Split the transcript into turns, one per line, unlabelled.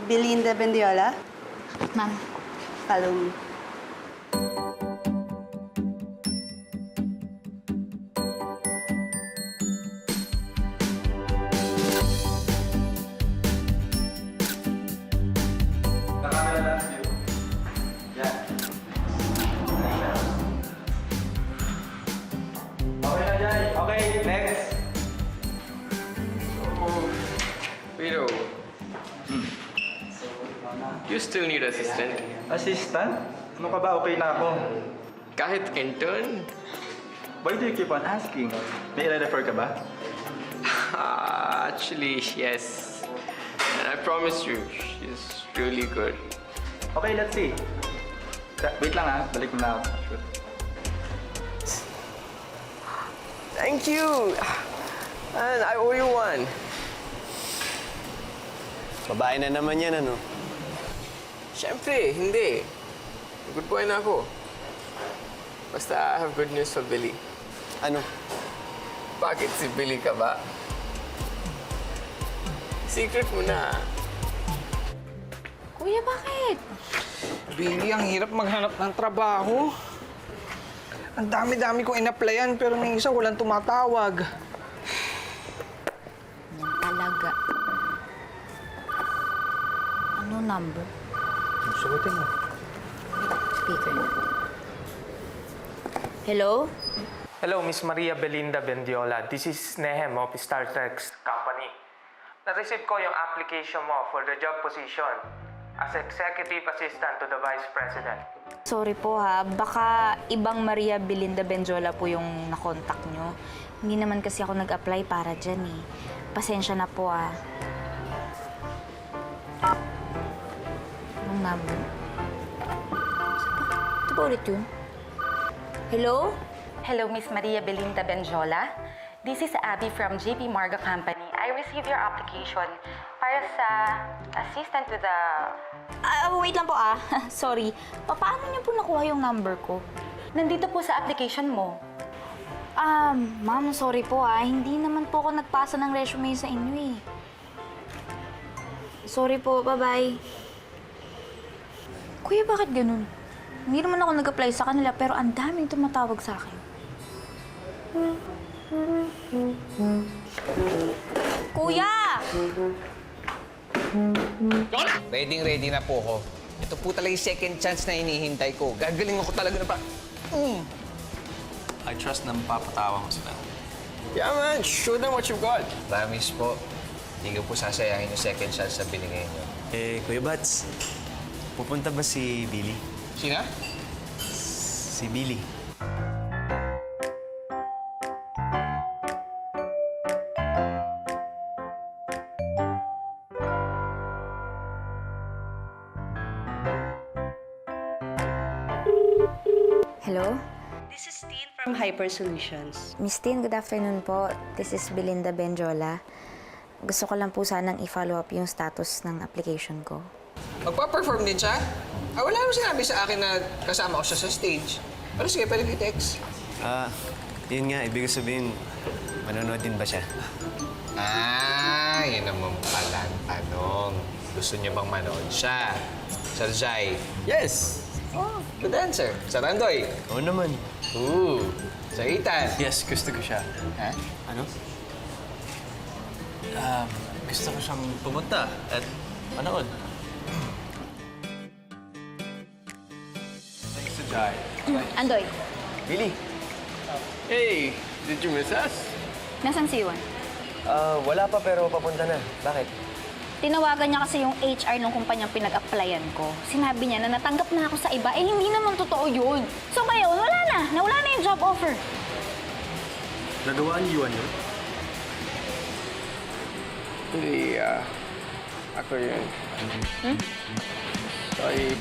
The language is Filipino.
Belinda Bendiola.
Ma'am.
Follow me.
Okay, next.
Vito, you still need assistant?
Assistant? Ano ka ba? Okay na ako.
Kahit intern?
Why do you keep on asking? May i-refer ka ba?
Actually, yes. And I promise you, she's really good.
Okay, let's see. Wait lang ha, balik mo na ako. Sure.
Thank you! And I owe you one.
Babae na naman yan, ano?
Siyempre, hindi. Good boy na ako. Basta I have good news for Billy.
Ano?
Bakit si Billy ka ba? Secret mo na.
Kuya, bakit?
Billy, ang hirap maghanap ng trabaho. Ang dami-dami kong in-applyan pero may isa walang tumatawag.
Yan talaga. Ano number?
Sugutin mo.
Speaker na. Hello?
Hello, Miss Maria Belinda Bendiola. This is Nehem of StarText Company. Na-receive ko yung application mo for the job position as Executive Assistant to the Vice President.
Sorry po ha, baka ibang Maria Belinda Bendiola po yung nakontak nyo. Hindi naman kasi ako nag-apply para dyan eh. Pasensya na po ah. Anong number? Ito ba ulit yun? Hello?
Hello, Miss Maria Belinda Benjola. This is Abby from JP Morgan Company. I received your application para sa assistant to the...
Wait lang po ah. Sorry. Paano niyo po nakuha yung number ko?
Nandito po sa application mo.
Ma'am, sorry po ah. Hindi naman po ako nagpasa ng resume sa inyo eh. Sorry po, bye-bye. Kuya, bakit ganun? Hindi naman ako nag-apply sa kanila pero ang daming tumatawag sa akin. Kuya!
Ready na po ako. Ito po talaga yung second chance na hinihintay ko. Gagaling ako talaga na pa.
I trust na mapapatawa mo sila.
Yeah, man. Show them what you've got.
Promise po, hindi ko po sasayangin yung second chance na binigay niyo.
Kuya Bats, pupunta ba si Billy?
Sina?
Si Billy.
Hello?
This is Teen from Hyper Solutions.
Miss Tin, good afternoon po. This is Belinda Benjola. Gusto ko lang po sanang i-follow up yung status ng application ko.
Magpa-perform din siya? Wala naman sinabi sa akin na kasama ko siya sa stage. Pero sige, pwede i-text.
Yun nga, ibig sabihin, manonood din ba siya?
Yun naman pala ang tanong. Gusto niya bang manood siya? Sir Jai?
Yes.
Oh, good answer. Sa Randoy?
Oo naman.
Sa Ethan?
Yes, gusto ko siya.
Ha?
Ano? Gusto ko siyang pumunta at manood.
Sa Jai.
Andoy,
Billy?
Hey, did you miss us?
nasan si Juan?
Wala pa pero papunta na. Bakit?
Tinawagan niya kasi yung HR ng kumpanyang pinag-applyan ko. Sinabi niya na natanggap na ako sa iba. Eh, hindi naman totoo yun. So ngayon, wala na. Nawala na yung job offer.
Nagawa ni Yuan yun?
Hindi, ako yun. Sorry.